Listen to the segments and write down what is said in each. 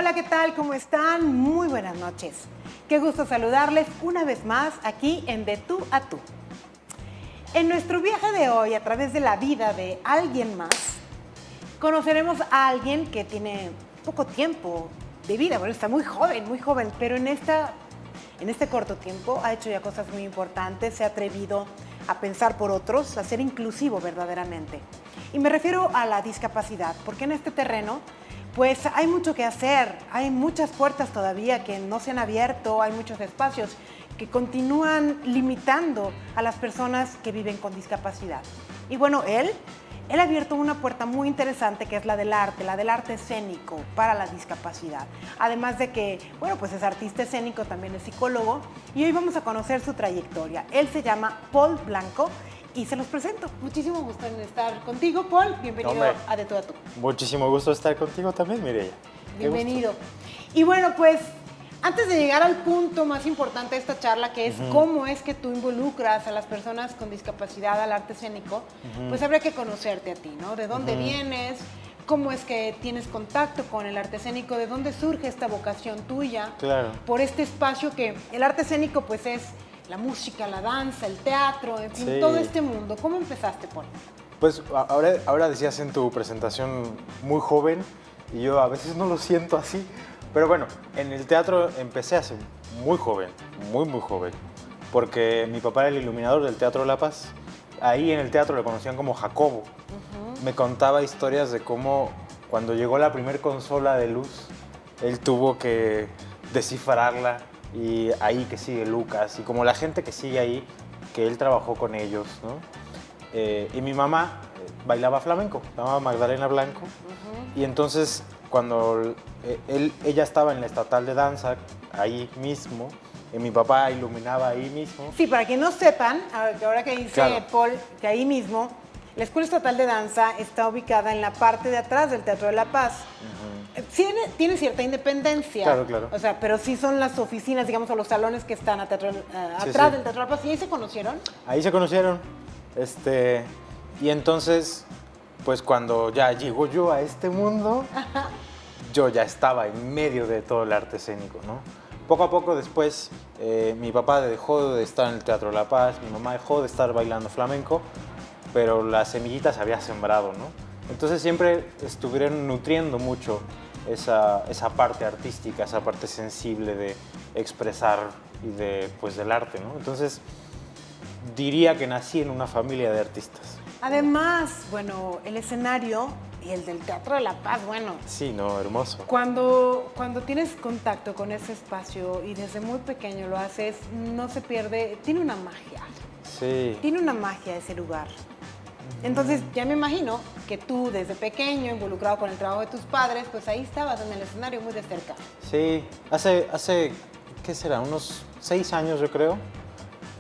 Hola, ¿qué tal? ¿Cómo están? Muy buenas noches. Qué gusto saludarles una vez más aquí en De Tú a Tú. En nuestro viaje de hoy, a través de la vida de alguien más, conoceremos a alguien que tiene poco tiempo de vida. Bueno, está muy joven, pero en este corto tiempo ha hecho ya cosas muy importantes, se ha atrevido a pensar por otros, a ser inclusivo verdaderamente. Y me refiero a la discapacidad, porque en este terreno pues hay mucho que hacer, hay muchas puertas todavía que no se han abierto, hay muchos espacios que continúan limitando a las personas que viven con discapacidad. Y bueno, él ha abierto una puerta muy interesante que es la del arte escénico para la discapacidad. Además de que, bueno, pues es artista escénico, también es psicólogo y hoy vamos a conocer su trayectoria. Él se llama Paul Blanco y se los presento. Muchísimo gusto en estar contigo, Paul. Bienvenido a De Tú a Tú. Muchísimo gusto estar contigo también, Mireia. Bienvenido. Y bueno, pues antes de llegar al punto más importante de esta charla, que es cómo es que tú involucras a las personas con discapacidad al arte escénico, pues habría que conocerte a ti, ¿no? ¿De dónde vienes? ¿Cómo es que tienes contacto con el arte escénico? ¿De dónde surge esta vocación tuya? Claro. Por este espacio que el arte escénico pues es la música, la danza, el teatro, en fin, Sí. todo este mundo. ¿Cómo empezaste, Paul? Pues ahora decías en tu presentación muy joven y yo a veces no lo siento así, pero bueno, en el teatro empecé hace muy joven, muy joven, porque mi papá era el iluminador del Teatro La Paz. Ahí en el teatro le conocían como Jacobo. Me contaba historias de cómo cuando llegó la primer consola de luz, él tuvo que descifrarla y ahí que sigue Lucas y como la gente que sigue ahí, que él trabajó con ellos, ¿no? Y mi mamá bailaba flamenco, se llamaba Magdalena Blanco, y entonces cuando ella estaba en la estatal de danza, ahí mismo, y mi papá iluminaba ahí mismo. Sí, para que no sepan, ahora que dice Claro. Paul, que ahí mismo, la Escuela Estatal de Danza está ubicada en la parte de atrás del Teatro de la Paz. Tiene cierta independencia. Claro. O sea, pero sí son las oficinas, digamos, o los salones que están atrás Sí. del Teatro de la Paz. ¿Y ahí se conocieron? Ahí se conocieron, y entonces, pues cuando ya llego yo a este mundo, yo ya estaba en medio de todo el arte escénico, ¿no? Poco a poco después, mi papá dejó de estar en el Teatro de La Paz, mi mamá dejó de estar bailando flamenco, pero la semillita se había sembrado, ¿no? Entonces siempre estuvieron nutriendo mucho esa parte artística, esa parte sensible de expresar y pues, del arte, ¿no? Entonces, diría que nací en una familia de artistas. Además, bueno, el escenario y el del Teatro de la Paz, bueno. Sí, no, hermoso. Cuando tienes contacto con ese espacio y desde muy pequeño lo haces, no se pierde, tiene una magia. Sí. Tiene una magia ese lugar. Entonces, ya me imagino que tú desde pequeño, involucrado con el trabajo de tus padres, pues ahí estabas en el escenario muy de cerca. Sí, hace ¿qué será? Unos 6 años, yo creo,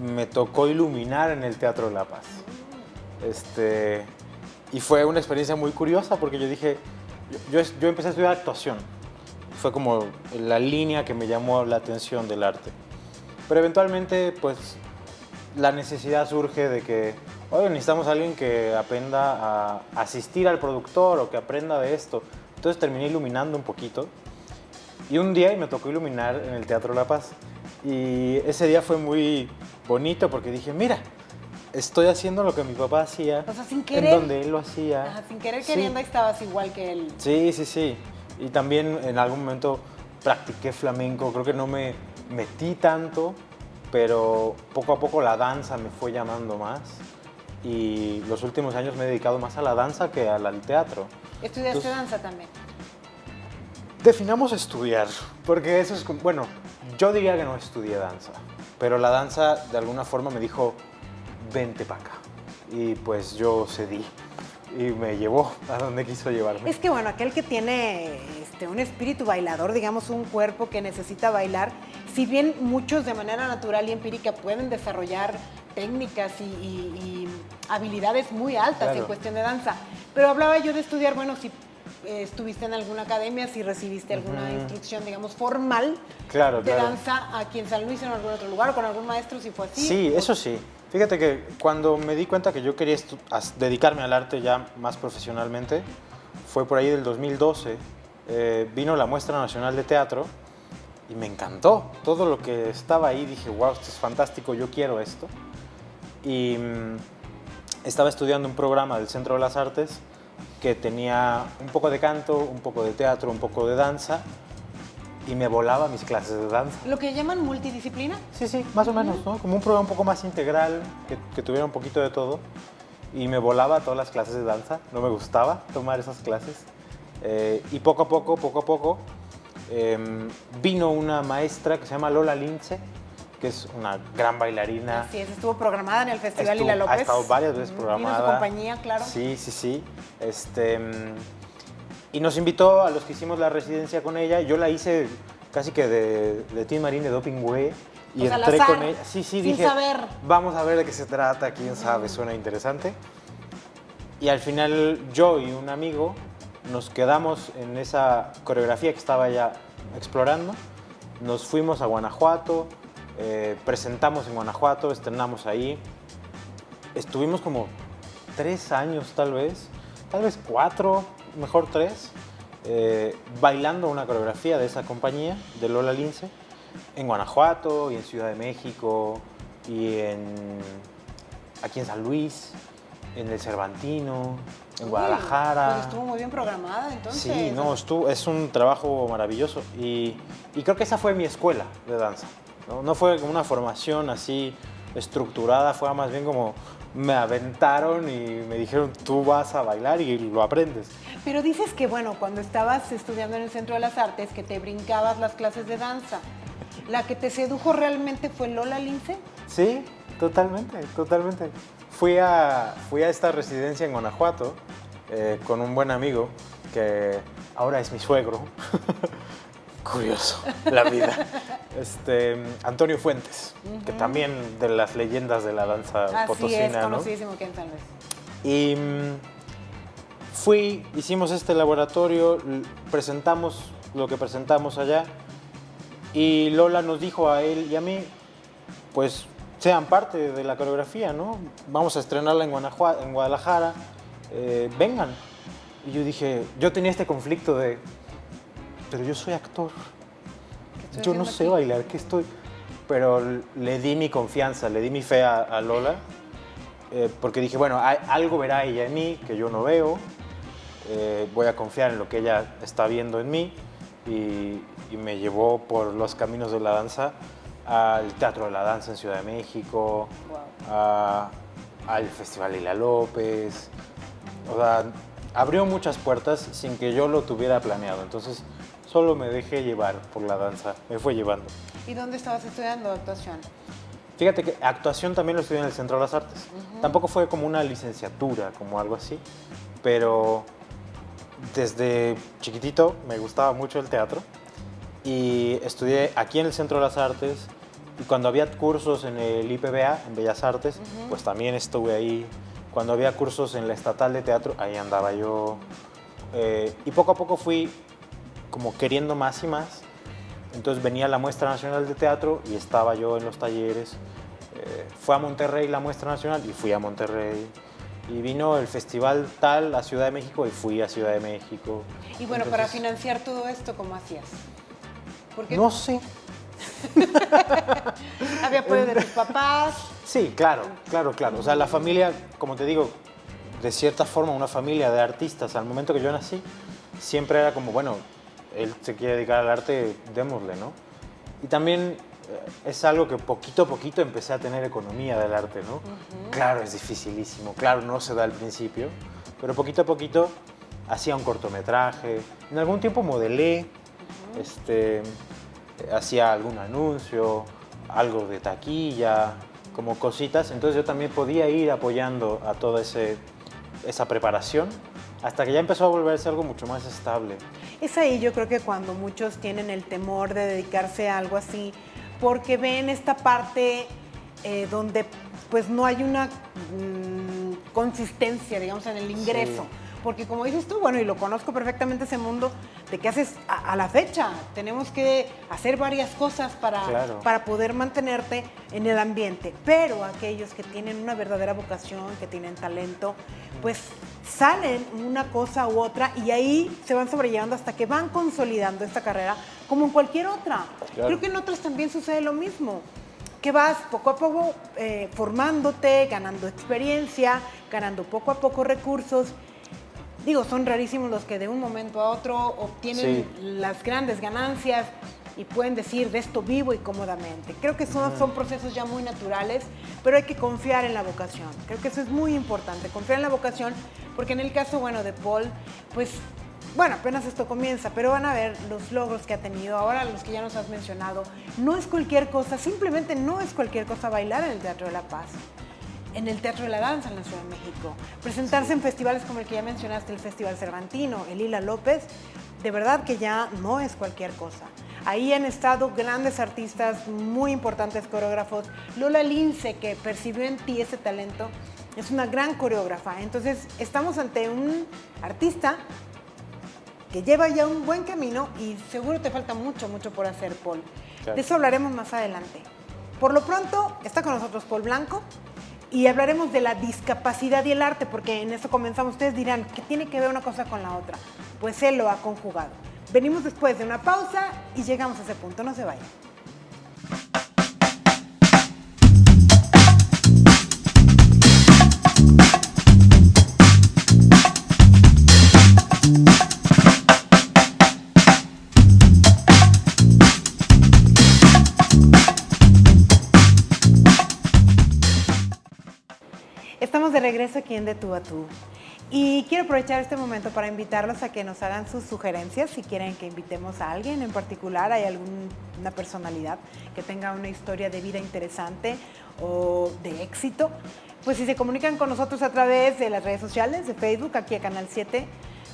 me tocó iluminar en el Teatro de La Paz. Y fue una experiencia muy curiosa porque yo dije, yo empecé a estudiar actuación. Fue como la línea que me llamó la atención del arte. Pero eventualmente, pues, la necesidad surge de que, oye, necesitamos a alguien que aprenda a asistir al productor o que aprenda de esto. Entonces terminé iluminando un poquito. Y un día me tocó iluminar en el Teatro La Paz. Y ese día fue muy bonito porque dije, mira, estoy haciendo lo que mi papá hacía, O sea, sin querer. en donde él lo hacía. Ajá, sin querer Sí. queriendo ahí estabas igual que él. Sí. Y también en algún momento practiqué flamenco. Creo que no me metí tanto, pero poco a poco la danza me fue llamando más. Y los últimos años me he dedicado más a la danza que al teatro. ¿Estudiaste Entonces, danza también? Definamos estudiar, porque eso es, bueno, yo diría que no estudié danza, pero la danza de alguna forma me dijo, vente para acá. Y pues yo cedí y me llevó a donde quiso llevarme. Es que bueno, aquel que tiene un espíritu bailador, digamos un cuerpo que necesita bailar, si bien muchos de manera natural y empírica pueden desarrollar técnicas y habilidades muy altas Claro. en cuestión de danza, pero hablaba yo de estudiar, bueno, si estuviste en alguna academia, si recibiste alguna instrucción, digamos, formal Claro, de claro. danza aquí en San Luis o en algún otro lugar o con algún maestro, si fue así. Sí, eso sí. Fíjate que cuando me di cuenta que yo quería dedicarme al arte ya más profesionalmente, fue por ahí del 2012 vino la Muestra Nacional de Teatro y me encantó. Todo lo que estaba ahí, dije, wow, esto es fantástico, yo quiero esto. Y estaba estudiando un programa del Centro de las Artes que tenía un poco de canto, un poco de teatro, un poco de danza, y me volaba mis clases de danza. ¿Lo que llaman multidisciplina? Sí, sí, más o menos, ¿no? Como un programa un poco más integral, que tuviera un poquito de todo. Y me volaba todas las clases de danza, no me gustaba tomar esas clases. Y poco a poco, vino una maestra que se llama Lola Lince, que es una gran bailarina. Así es, estuvo programada en el Festival Lila López. Ha estado varias veces programada. Vino su compañía, claro. Sí, sí, sí. Y nos invitó a los que hicimos la residencia con ella. Yo la hice casi que de Tim Marín, de Doping Way. Y pues entré al azar, con ella. Sí, sí, sin dije, saber. vamos a ver de qué se trata, quién sabe, suena interesante. Y al final yo y un amigo nos quedamos en esa coreografía que estaba ya explorando. Nos fuimos a Guanajuato, presentamos en Guanajuato, estrenamos ahí. Estuvimos como 3 años tal vez 4, mejor 3, bailando una coreografía de esa compañía, de Lola Lince, en Guanajuato y en Ciudad de México y aquí en San Luis, en el Cervantino, en Guadalajara. Pues estuvo muy bien programada, entonces. Sí, no, es un trabajo maravilloso y creo que esa fue mi escuela de danza. No fue como una formación así estructurada, fue más bien como me aventaron y me dijeron, tú vas a bailar y lo aprendes. Pero dices que, bueno, cuando estabas estudiando en el Centro de las Artes, que te brincabas las clases de danza, ¿la que te sedujo realmente fue Lola Lince? Sí, totalmente, totalmente. Fui a esta residencia en Guanajuato con un buen amigo que ahora es mi suegro. Curioso, la vida. Antonio Fuentes, que también de las leyendas de la danza potosina. Así es, conocidísimo aquí en San Luis. Y hicimos este laboratorio, presentamos lo que presentamos allá y Lola nos dijo a él y a mí, pues sean parte de la coreografía, ¿no? Vamos a estrenarla en Guadalajara, vengan. Y yo dije, yo tenía este conflicto de, pero yo soy actor, yo no sé bailar, ¿qué estoy? Pero le di mi confianza, le di mi fe a Lola, porque dije, bueno, algo verá ella en mí que yo no veo, voy a confiar en lo que ella está viendo en mí, y me llevó por los caminos de la danza al Teatro de la Danza en Ciudad de México, al Festival Lila López. O sea, abrió muchas puertas sin que yo lo tuviera planeado. Entonces, solo me dejé llevar por la danza, me fue llevando. ¿Y dónde estabas estudiando actuación? Fíjate que actuación también lo estudié en el Centro de las Artes. Tampoco fue como una licenciatura, como algo así, pero desde chiquitito me gustaba mucho el teatro y estudié aquí en el Centro de las Artes, y cuando había cursos en el IPBA, en Bellas Artes, pues también estuve ahí. Cuando había cursos en la Estatal de Teatro, ahí andaba yo. Y poco a poco fui como queriendo más y más. Entonces venía la Muestra Nacional de Teatro y estaba yo en los talleres. Fue a Monterrey la Muestra Nacional y fui a Monterrey. Y vino el festival tal a Ciudad de México y fui a Ciudad de México. Y bueno, para financiar todo esto, ¿cómo hacías? Porque no sé. ¿había apoyo de tus papás? Sí, claro. O sea, la familia, como te digo, de cierta forma una familia de artistas. Al momento que yo nací, siempre era como, bueno, él se quiere dedicar al arte, démosle, ¿no? Y también es algo que poquito a poquito empecé a tener economía del arte, ¿no? Claro, es dificilísimo, claro, no se da al principio, pero poquito a poquito hacía un cortometraje, en algún tiempo modelé, hacía algún anuncio, algo de taquilla, como cositas, entonces yo también podía ir apoyando a toda esa preparación, hasta que ya empezó a volverse algo mucho más estable. Es ahí yo creo que cuando muchos tienen el temor de dedicarse a algo así, porque ven esta parte donde pues no hay una consistencia, digamos, en el ingreso. Sí. Porque como dices tú, bueno, y lo conozco perfectamente ese mundo, de que haces a la fecha. Tenemos que hacer varias cosas para poder mantenerte en el ambiente. Pero aquellos que tienen una verdadera vocación, que tienen talento, pues salen una cosa u otra y ahí se van sobrellevando hasta que van consolidando esta carrera como en cualquier otra. Claro. Creo que en otras también sucede lo mismo, que vas poco a poco formándote, ganando experiencia, ganando poco a poco recursos. Digo, son rarísimos los que de un momento a otro obtienen las grandes ganancias y pueden decir de esto vivo y cómodamente. Creo que son procesos ya muy naturales, pero hay que confiar en la vocación. Creo que eso es muy importante, confiar en la vocación, porque en el caso, bueno, de Paul, pues, bueno, apenas esto comienza, pero van a ver los logros que ha tenido, ahora los que ya nos has mencionado. No es cualquier cosa, simplemente no es cualquier cosa bailar en el Teatro de la Paz, en el Teatro de la Danza en la Ciudad de México, presentarse en festivales como el que ya mencionaste, el Festival Cervantino, el Lila López, de verdad que ya no es cualquier cosa. Ahí han estado grandes artistas, muy importantes coreógrafos. Lola Lince, que percibió en ti ese talento, es una gran coreógrafa. Entonces, estamos ante un artista que lleva ya un buen camino y seguro te falta mucho, mucho por hacer, Paul. Claro. De eso hablaremos más adelante. Por lo pronto, está con nosotros Paul Blanco y hablaremos de la discapacidad y el arte, porque en eso comenzamos. Ustedes dirán, ¿qué tiene que ver una cosa con la otra? Pues él lo ha conjugado. Venimos después de una pausa y llegamos a ese punto. No se vayan. Estamos de regreso aquí en De Tú a Tú. Y quiero aprovechar este momento para invitarlos a que nos hagan sus sugerencias. Si quieren que invitemos a alguien en particular, hay alguna personalidad que tenga una historia de vida interesante o de éxito, pues si se comunican con nosotros a través de las redes sociales, de Facebook, aquí a Canal 7,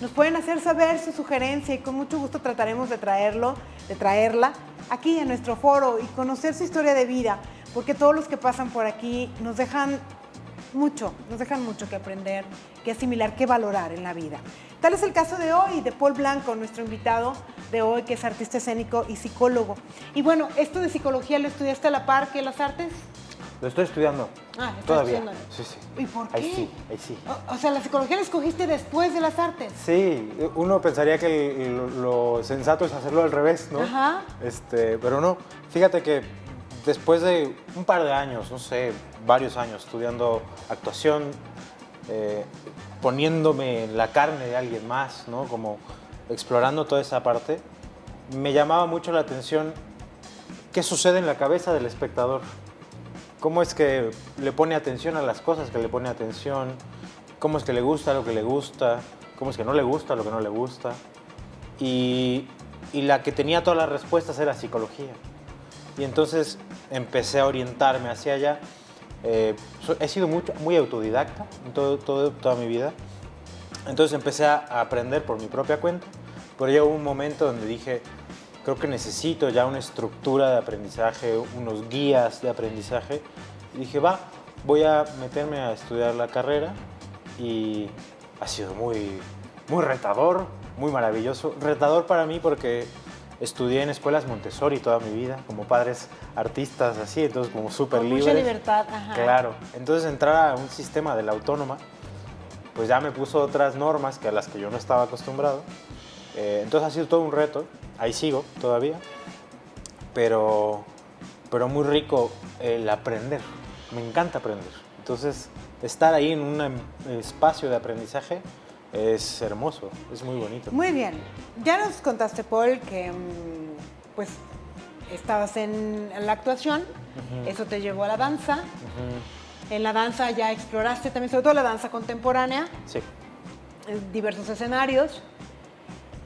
nos pueden hacer saber su sugerencia y con mucho gusto trataremos de traerla aquí en nuestro foro y conocer su historia de vida, porque todos los que pasan por aquí nos dejan mucho que aprender, que asimilar, que valorar en la vida. Tal es el caso de hoy, de Paul Blanco, nuestro invitado de hoy, que es artista escénico y psicólogo. Y bueno, ¿esto de psicología lo estudiaste a la par que las artes? Lo estoy estudiando. Ah, ¿estás todavía. estudiando? Sí, sí. ¿Y por qué? Ahí sí. O sea, ¿la psicología la escogiste después de las artes? Sí, uno pensaría que lo sensato es hacerlo al revés, ¿no? Ajá. Pero no. Fíjate que después de un par de años, no sé, varios años estudiando actuación, poniéndome en la carne de alguien más, ¿no? Como explorando toda esa parte, me llamaba mucho la atención qué sucede en la cabeza del espectador. Cómo es que le pone atención a las cosas que le pone atención, cómo es que le gusta lo que le gusta, cómo es que no le gusta lo que no le gusta. Y la que tenía todas las respuestas era psicología. Y entonces empecé a orientarme hacia allá. He sido muy autodidacta en toda mi vida. Entonces empecé a aprender por mi propia cuenta. Pero llegó un momento donde dije, creo que necesito ya una estructura de aprendizaje, unos guías de aprendizaje. Y dije, voy a meterme a estudiar la carrera. Y ha sido muy retador, muy maravilloso. Retador para mí porque estudié en escuelas Montessori toda mi vida, como padres artistas, así, entonces como súper libres. Mucha libertad, ajá. Claro. Entonces entrar a un sistema de la autónoma, pues ya me puso otras normas que a las que yo no estaba acostumbrado. Entonces ha sido todo un reto, ahí sigo todavía, pero muy rico el aprender, me encanta aprender. Entonces estar ahí en un espacio de aprendizaje es hermoso, es muy bonito. Muy bien. Ya nos contaste, Paul, que pues estabas en la actuación, eso te llevó a la danza. En la danza ya exploraste también, sobre todo la danza contemporánea. Sí. En diversos escenarios.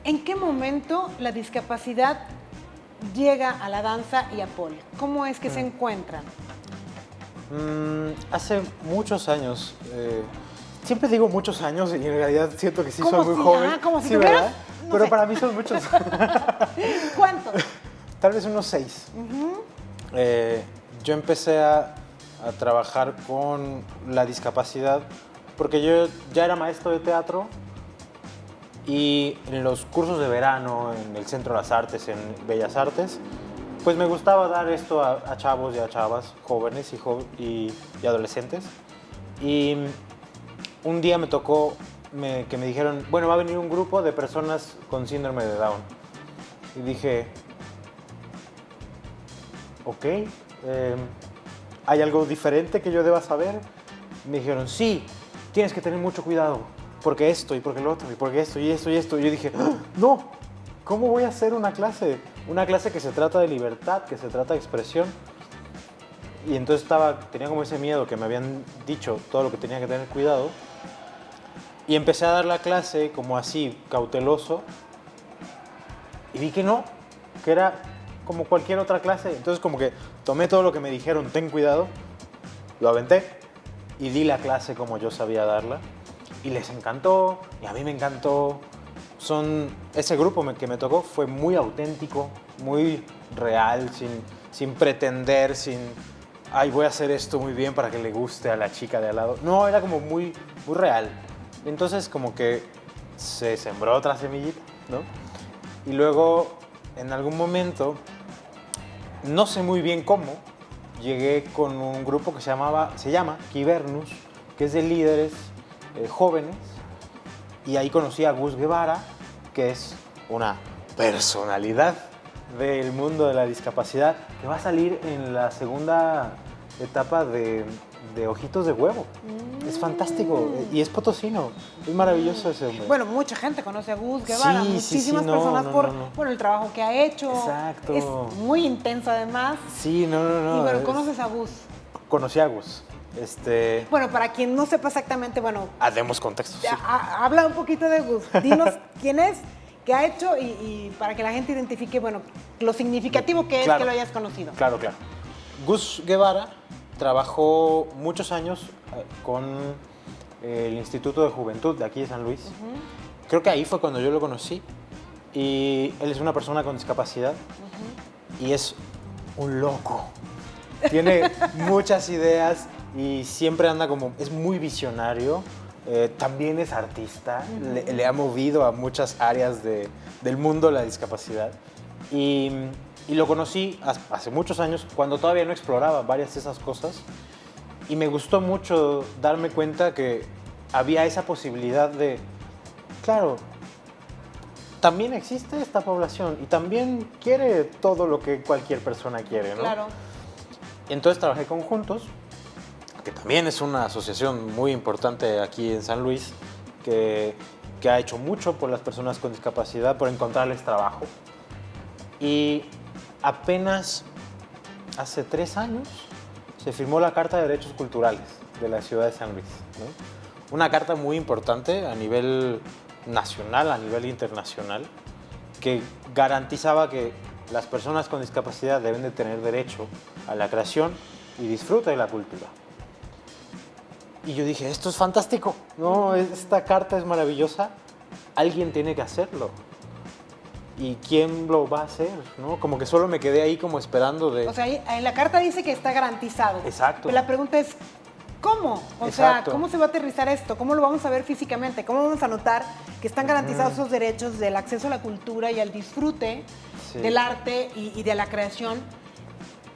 ¿En qué momento la discapacidad llega a la danza y a Paul? ¿Cómo es que se encuentran? Hace muchos años, siempre digo muchos años y en realidad siento que sí ¿Cómo soy muy si? joven. Ajá, como si sí, tuvieras, ¿verdad? no Pero sé. para mí son muchos. ¿Cuántos? Tal vez unos 6. Yo empecé a trabajar con la discapacidad porque yo ya era maestro de teatro y en los cursos de verano en el Centro de las Artes, en Bellas Artes, pues me gustaba dar esto a chavos y a chavas jóvenes y adolescentes. Y un día me tocó que me dijeron, bueno, va a venir un grupo de personas con síndrome de Down. Y dije, ok, ¿hay algo diferente que yo deba saber? Me dijeron, sí, tienes que tener mucho cuidado, porque esto y porque lo otro y porque esto y esto y esto. Y yo dije, ¡ah! No, ¿cómo voy a hacer una clase? Una clase que se trata de libertad, que se trata de expresión. Y entonces tenía como ese miedo que me habían dicho todo lo que tenía que tener cuidado. Y empecé a dar la clase como así, cauteloso. Y vi que no, que era como cualquier otra clase. Entonces como que tomé todo lo que me dijeron, ten cuidado, lo aventé y di la clase como yo sabía darla. Y les encantó, y a mí me encantó. Ese grupo que me tocó fue muy auténtico, muy real, sin pretender, ay, voy a hacer esto muy bien para que le guste a la chica de al lado. No, era como muy, muy real. Entonces como que se sembró otra semillita, ¿no? Y luego, en algún momento, no sé muy bien cómo, llegué con un grupo que se llama Quibernus, que es de líderes jóvenes, y ahí conocí a Gus Guevara, que es una personalidad del mundo de la discapacidad, que va a salir en la segunda etapa de Ojitos de Huevo. Es fantástico y es potosino, es maravilloso ese hombre. Bueno, mucha gente conoce a Gus Guevara, Sí, muchísimas sí, personas por el trabajo que ha hecho. Exacto. Es muy intenso además. Sí, no. Y bueno, ¿conoces a Gus? Conocí a Gus. Bueno, para quien no sepa exactamente, bueno... Demos contexto, sí. Habla un poquito de Gus. Dinos quién es, qué ha hecho y para que la gente identifique, bueno, lo significativo que es que lo hayas conocido. Claro. Gus Guevara trabajó muchos años con el Instituto de Juventud de aquí de San Luis. Creo que ahí fue cuando yo lo conocí. Y él es una persona con discapacidad y es un loco. Tiene muchas ideas y siempre anda es muy visionario. También es artista, le ha movido a muchas áreas del mundo la discapacidad. Y lo conocí hace muchos años, cuando todavía no exploraba varias de esas cosas. Y me gustó mucho darme cuenta que había esa posibilidad de, claro, también existe esta población y también quiere todo lo que cualquier persona quiere, ¿no? Claro. Entonces trabajé con Juntos, que también es una asociación muy importante aquí en San Luis, que ha hecho mucho por las personas con discapacidad, por encontrarles trabajo. Y apenas hace 3 años se firmó la Carta de Derechos Culturales de la ciudad de San Luis, ¿no? Una carta muy importante a nivel nacional, a nivel internacional, que garantizaba que las personas con discapacidad deben de tener derecho a la creación y disfrute de la cultura. Y yo dije, esto es fantástico, ¿no? Esta carta es maravillosa, alguien tiene que hacerlo. ¿Y quién lo va a hacer? ¿No? Como que solo me quedé ahí como esperando de... O sea, en la carta dice que está garantizado. Exacto. Pero la pregunta es, ¿cómo? O Exacto. sea, ¿cómo se va a aterrizar esto? ¿Cómo lo vamos a ver físicamente? ¿Cómo vamos a notar que están garantizados esos derechos del acceso a la cultura y al disfrute del arte y de la creación?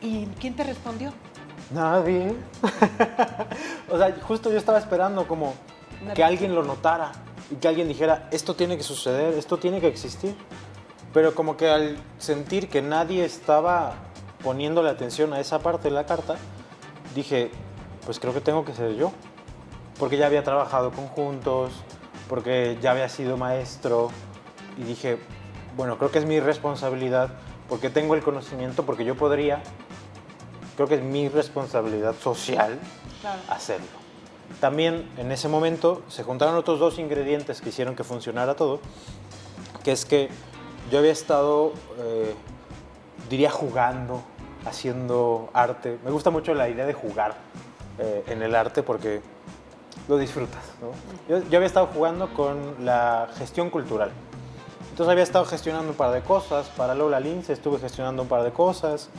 ¿Y quién te respondió? Nadie. O sea, justo yo estaba esperando como que alguien lo notara y que alguien dijera, esto tiene que suceder, esto tiene que existir. Pero como que al sentir que nadie estaba poniéndole atención a esa parte de la carta, dije, pues creo que tengo que ser yo. Porque ya había trabajado con Juntos, porque ya había sido maestro. Y dije, bueno, creo que es mi responsabilidad, porque tengo el conocimiento, porque yo podría, creo que es mi responsabilidad social hacerlo. También en ese momento se juntaron otros 2 ingredientes que hicieron que funcionara todo, que es que yo había estado, diría, jugando, haciendo arte. Me gusta mucho la idea de jugar en el arte porque lo disfrutas, ¿no? Yo había estado jugando con la gestión cultural. Entonces había estado gestionando un par de cosas. Para Lola Lince estuve gestionando un par de cosas.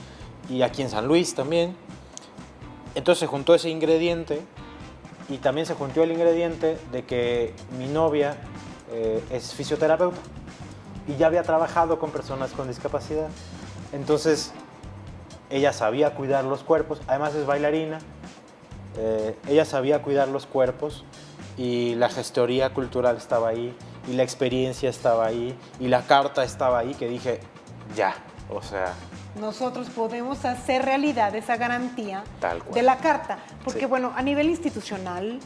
Y aquí en San Luis también. Entonces se juntó ese ingrediente. Y también se juntó el ingrediente de que mi novia es fisioterapeuta. Y ya había trabajado con personas con discapacidad. Entonces, ella sabía cuidar los cuerpos. Además es bailarina. Ella sabía cuidar los cuerpos. y la gestoría cultural estaba ahí, y la experiencia estaba ahí, y la carta estaba ahí, que dije, ya, o sea... Nosotros podemos hacer realidad esa garantía Tal cual. de la carta, porque Sí. bueno, a nivel institucional,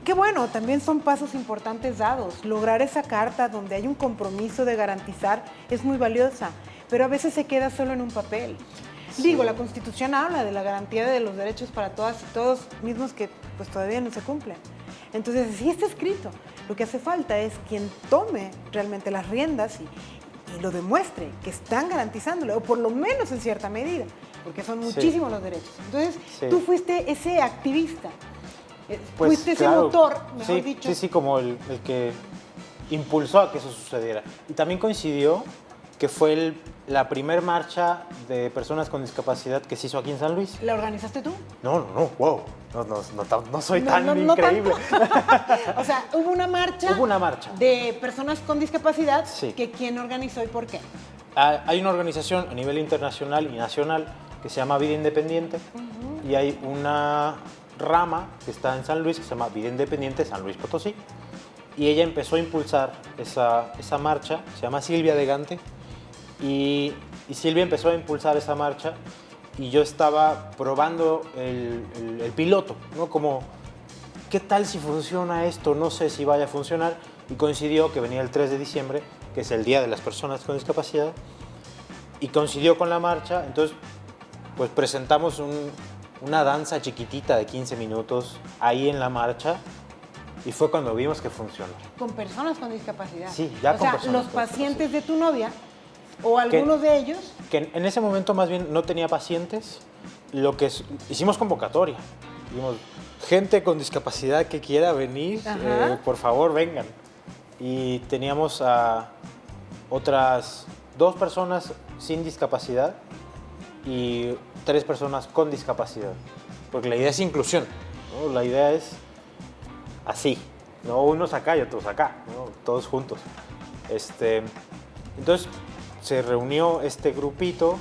que bueno, también son pasos importantes dados. Lograr esa carta donde hay un compromiso de garantizar es muy valiosa, pero a veces se queda solo en un papel. Sí. Digo, la Constitución habla de la garantía de los derechos para todas y todos, mismos que pues todavía no se cumplen. Entonces, sí está escrito. Lo que hace falta es quien tome realmente las riendas y lo demuestre, que están garantizándolo, o por lo menos en cierta medida, porque son muchísimos los derechos. Entonces, Sí. tú fuiste ese activista, Pues, fuiste ese claro, motor, mejor sí, dicho. Sí, como el que impulsó a que eso sucediera. Y también coincidió que fue la primer marcha de personas con discapacidad que se hizo aquí en San Luis. ¿La organizaste tú? No, wow, no soy No, tan no, no increíble. O sea, hubo una marcha. Hubo una marcha. De personas con discapacidad. Sí. Que ¿quién organizó y por qué? Hay una organización a nivel internacional y nacional que se llama Vida Independiente y hay una rama que está en San Luis que se llama Vida Independiente San Luis Potosí y ella empezó a impulsar esa marcha, se llama Silvia de Gante y Silvia empezó a impulsar esa marcha y yo estaba probando el piloto, ¿no? Como, ¿qué tal si funciona esto? No sé si vaya a funcionar. Y coincidió que venía el 3 de diciembre, que es el Día de las Personas con Discapacidad, y coincidió con la marcha. Entonces, pues presentamos una danza chiquitita de 15 minutos ahí en la marcha y fue cuando vimos que funcionó. Con personas con discapacidad. Sí, ya o con sea, personas los con pacientes de tu novia, o algunos de ellos. Que en ese momento más bien no tenía pacientes, hicimos convocatoria. Dijimos, gente con discapacidad que quiera venir, por favor vengan. Y teníamos a otras 2 personas sin discapacidad y 3 personas con discapacidad. Porque la idea es inclusión, ¿no? La idea es así, no unos acá y otros acá, ¿no? Todos juntos. Entonces se reunió este grupito,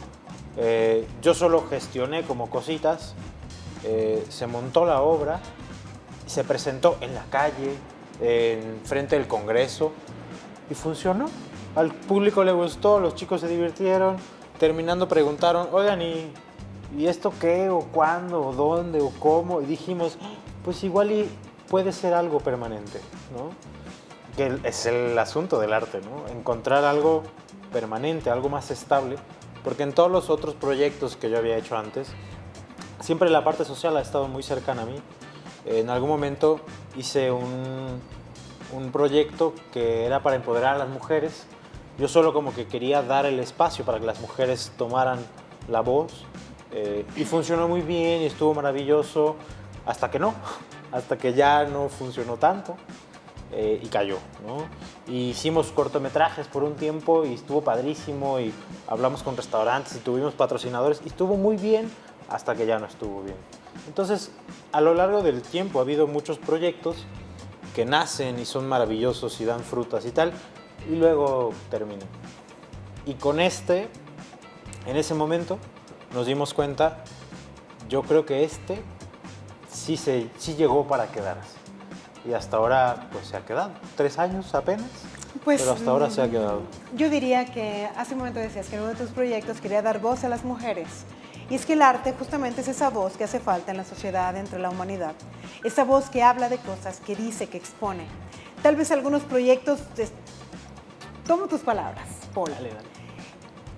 yo solo gestioné como cositas, se montó la obra, se presentó en la calle, en frente del Congreso y funcionó. Al público le gustó, los chicos se divirtieron, terminando preguntaron, oigan, ¿y esto qué? ¿O cuándo? ¿O dónde? ¿O cómo? Y dijimos, pues igual y puede ser algo permanente, ¿no? Que es el asunto del arte, ¿no? Encontrar algo permanente, algo más estable, porque en todos los otros proyectos que yo había hecho antes, siempre la parte social ha estado muy cercana a mí. En algún momento hice un proyecto que era para empoderar a las mujeres. Yo solo como que quería dar el espacio para que las mujeres tomaran la voz y funcionó muy bien y estuvo maravilloso hasta que no, hasta que ya no funcionó tanto y cayó, ¿no? Y hicimos cortometrajes por un tiempo y estuvo padrísimo y hablamos con restaurantes y tuvimos patrocinadores y estuvo muy bien hasta que ya no estuvo bien. Entonces, a lo largo del tiempo ha habido muchos proyectos que nacen y son maravillosos y dan frutas y tal, y luego terminan. Y con en ese momento, nos dimos cuenta, yo creo que sí llegó para quedarse. Y hasta ahora, pues se ha quedado. 3 años apenas, Pues, pero hasta ahora se ha quedado. Yo diría que hace un momento decías que en uno de tus proyectos quería dar voz a las mujeres. Y es que el arte justamente es esa voz que hace falta en la sociedad, entre la humanidad. Esa voz que habla de cosas, que dice, que expone. Tal vez algunos proyectos, tomo tus palabras, Paul. Dale, dale.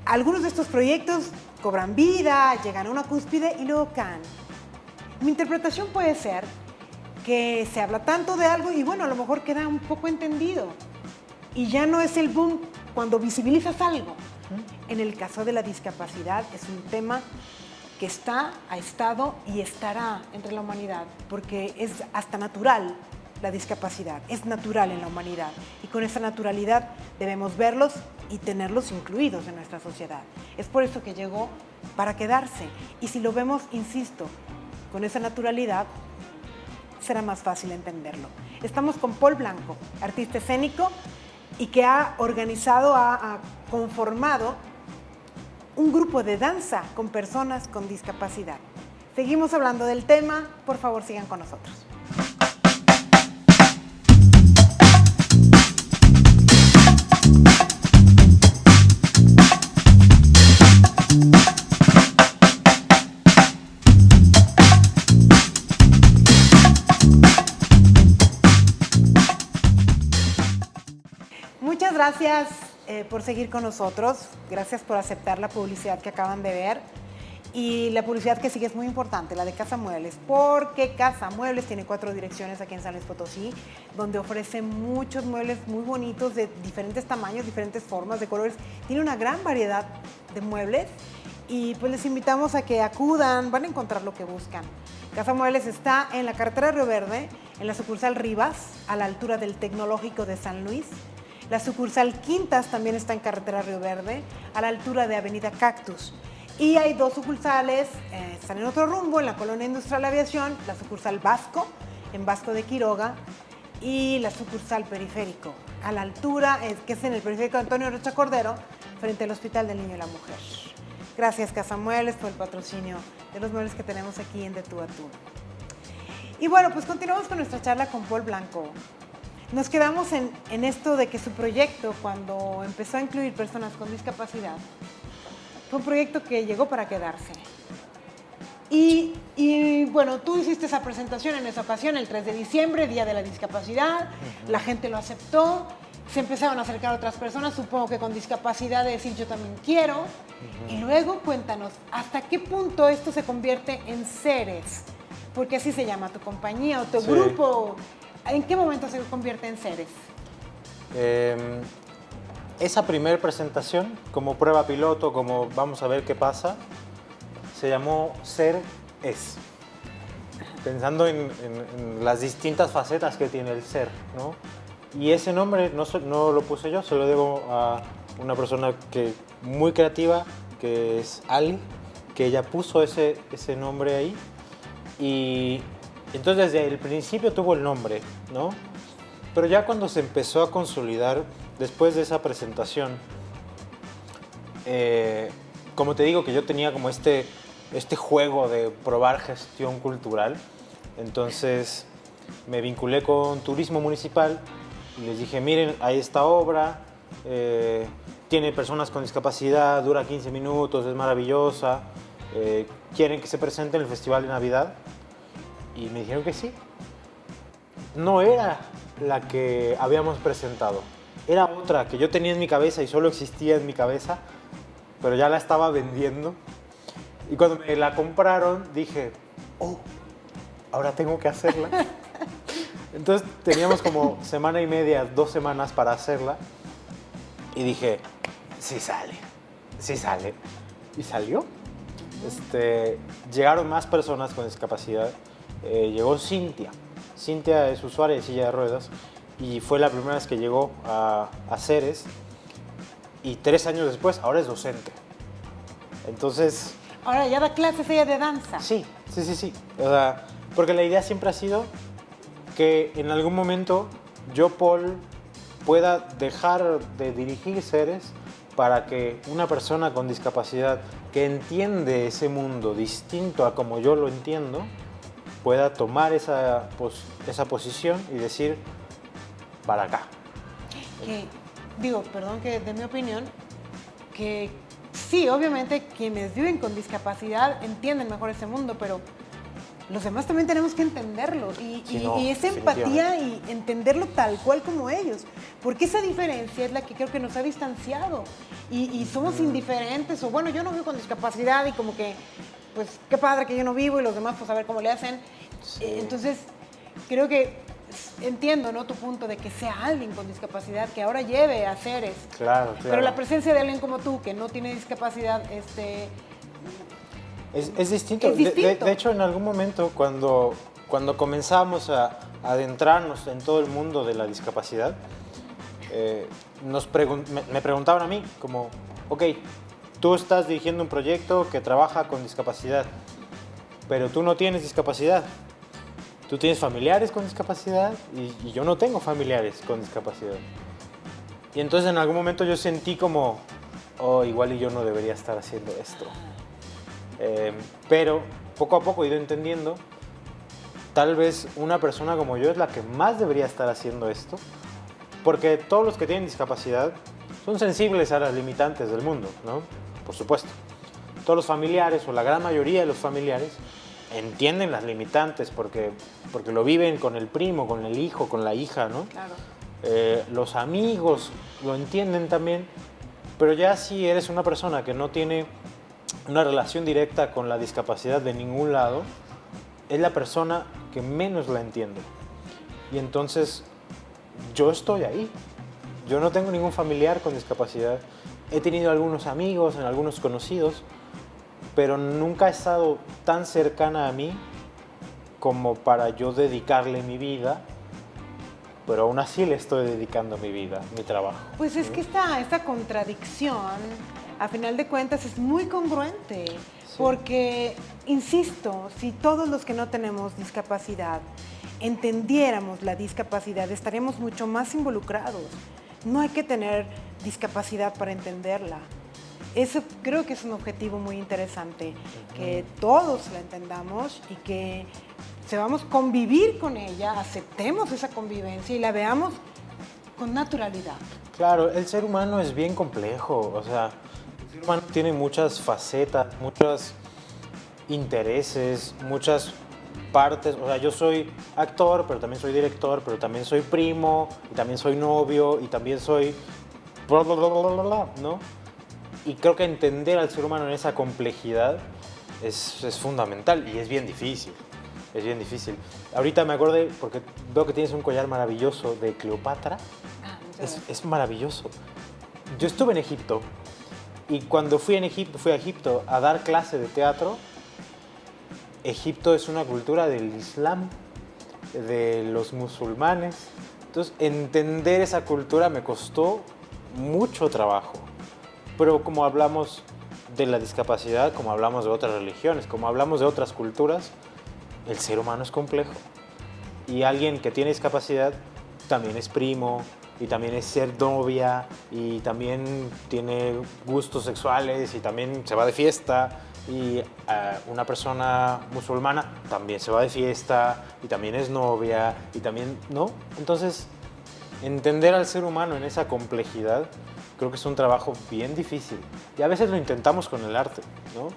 Algunos de estos proyectos cobran vida, llegan a una cúspide y luego caen. Mi interpretación puede ser que se habla tanto de algo y bueno, a lo mejor queda un poco entendido. Y ya no es el boom cuando visibilizas algo. En el caso de la discapacidad es un tema que ha estado y estará entre la humanidad, porque es hasta natural la discapacidad, es natural en la humanidad. Y con esa naturalidad debemos verlos y tenerlos incluidos en nuestra sociedad. Es por eso que llegó para quedarse. Y si lo vemos, insisto, con esa naturalidad, será más fácil entenderlo. Estamos con Paul Blanco, artista escénico, y que ha organizado, ha conformado un grupo de danza con personas con discapacidad. Seguimos hablando del tema, por favor sigan con nosotros. gracias por seguir con nosotros. Gracias por aceptar la publicidad que acaban de ver. Y la publicidad que sigue es muy importante, la de Casa Muebles, porque Casa Muebles tiene 4 direcciones aquí en San Luis Potosí, donde ofrece muchos muebles muy bonitos de diferentes tamaños, diferentes formas, de colores. Tiene una gran variedad de muebles y pues les invitamos a que acudan, van a encontrar lo que buscan. Casa Muebles está en la carretera Río Verde, en la sucursal Rivas, a la altura del Tecnológico de San Luis. La sucursal Quintas también está en carretera Río Verde, a la altura de Avenida Cactus. Y hay 2 sucursales, están en otro rumbo, en la Colonia Industrial Aviación, la sucursal Vasco, en Vasco de Quiroga, y la sucursal Periférico, a la altura, que es en el Periférico Antonio Rocha Cordero, frente al Hospital del Niño y la Mujer. Gracias, Casa Muebles, por el patrocinio de los muebles que tenemos aquí en De Tú a Tú. Y bueno, pues continuamos con nuestra charla con Paul Blanco. Nos quedamos en esto de que su proyecto, cuando empezó a incluir personas con discapacidad, fue un proyecto que llegó para quedarse. Y bueno, tú hiciste esa presentación en esa ocasión, el 3 de diciembre, Día de la Discapacidad. La gente lo aceptó, se empezaron a acercar otras personas, supongo que con discapacidad, de decir yo también quiero. Y luego cuéntanos, ¿hasta qué punto esto se convierte en Seres? Porque así se llama tu compañía o tu grupo. ¿En qué momento se convierte en Seres? Esa primera presentación, como prueba piloto, como vamos a ver qué pasa, se llamó Ser Es. Pensando en las distintas facetas que tiene el ser, ¿no? Y ese nombre no lo puse yo, se lo debo a una persona muy creativa, que es Ali, que ella puso ese nombre ahí. Y entonces desde el principio tuvo el nombre, ¿no? Pero ya cuando se empezó a consolidar, después de esa presentación, como te digo que yo tenía como este juego de probar gestión cultural, entonces me vinculé con Turismo Municipal y les dije, miren, hay esta obra, tiene personas con discapacidad, dura 15 minutos, es maravillosa, quieren que se presente en el Festival de Navidad. Y me dijeron que sí. No era la que habíamos presentado, era otra que yo tenía en mi cabeza y solo existía en mi cabeza, pero ya la estaba vendiendo. Y cuando me la compraron dije, oh, ahora tengo que hacerla. Entonces teníamos como semana y media, 2 semanas para hacerla. Y dije, sí sale, sí sale. Y salió. Llegaron más personas con discapacidad. Llegó Cintia. Cintia es usuaria de silla de ruedas y fue la primera vez que llegó a Seres. Y 3 años después, ahora es docente. Entonces... Ahora ya da clases ella de danza. Sí. O sea, porque la idea siempre ha sido que en algún momento yo, Paul, pueda dejar de dirigir Seres para que una persona con discapacidad que entiende ese mundo distinto a como yo lo entiendo, pueda tomar esa posición y decir, para acá. Perdón que dé mi opinión, que sí, obviamente quienes viven con discapacidad entienden mejor ese mundo, pero los demás también tenemos que entenderlo y esa empatía y entenderlo tal cual como ellos, porque esa diferencia es la que creo que nos ha distanciado y somos indiferentes, o bueno, yo no vivo con discapacidad y como que, pues qué padre que yo no vivo y los demás pues a ver cómo le hacen. Sí. Entonces creo que entiendo, ¿no?, tu punto de que sea alguien con discapacidad que ahora lleve a Seres. Claro. Pero la presencia de alguien como tú que no tiene discapacidad, es distinto. De hecho, en algún momento, cuando comenzamos a adentrarnos en todo el mundo de la discapacidad, me preguntaban a mí, como, ok, tú estás dirigiendo un proyecto que trabaja con discapacidad, pero tú no tienes discapacidad. Tú tienes familiares con discapacidad y yo no tengo familiares con discapacidad. Y entonces en algún momento yo sentí como, oh, igual y yo no debería estar haciendo esto. Pero poco a poco he ido entendiendo, tal vez una persona como yo es la que más debería estar haciendo esto, porque todos los que tienen discapacidad son sensibles a las limitantes del mundo, ¿no? Por supuesto. Todos los familiares, o la gran mayoría de los familiares, entienden las limitantes porque lo viven con el primo, con el hijo, con la hija, ¿no? Claro. los amigos lo entienden también, pero ya si eres una persona que no tiene una relación directa con la discapacidad de ningún lado, es la persona que menos la entiende. Y entonces yo estoy ahí. Yo no tengo ningún familiar con discapacidad. He tenido algunos amigos, algunos conocidos, pero nunca he estado tan cercana a mí como para yo dedicarle mi vida, pero aún así le estoy dedicando mi vida, mi trabajo. Pues es que esta contradicción, a final de cuentas, es muy congruente, porque, insisto, si todos los que no tenemos discapacidad entendiéramos la discapacidad, estaríamos mucho más involucrados. No hay que tener discapacidad para entenderla. Eso creo que es un objetivo muy interesante, que todos la entendamos y que sepamos convivir con ella, aceptemos esa convivencia y la veamos con naturalidad. Claro, el ser humano es bien complejo, o sea, el ser humano tiene muchas facetas, muchos intereses, muchas partes. O sea, yo soy actor, pero también soy director, pero también soy primo, y también soy novio, y también soy bla, bla, bla, bla, bla, bla, ¿no? Y creo que entender al ser humano en esa complejidad es fundamental y es bien difícil. Es bien difícil. Ahorita me acordé, porque veo que tienes un collar maravilloso de Cleopatra. Es maravilloso. Yo estuve en Egipto y cuando fui a Egipto a dar clase de teatro, Egipto es una cultura del Islam, de los musulmanes. Entonces, entender esa cultura me costó mucho trabajo. Pero como hablamos de la discapacidad, como hablamos de otras religiones, como hablamos de otras culturas, el ser humano es complejo. Y alguien que tiene discapacidad también es primo, y también es ser novia, y también tiene gustos sexuales, y también se va de fiesta. Y una persona musulmana también se va de fiesta, y también es novia, y también, ¿no? Entonces, entender al ser humano en esa complejidad creo que es un trabajo bien difícil. Y a veces lo intentamos con el arte, ¿no?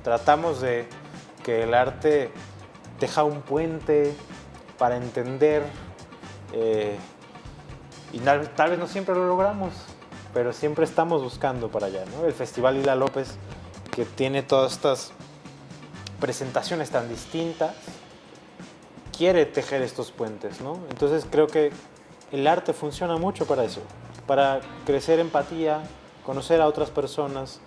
Tratamos de que el arte deja un puente para entender, y tal vez no siempre lo logramos, pero siempre estamos buscando para allá, ¿no? El Festival Lila López, que tiene todas estas presentaciones tan distintas, quiere tejer estos puentes, ¿no? Entonces creo que el arte funciona mucho para eso, para crecer empatía, conocer a otras personas,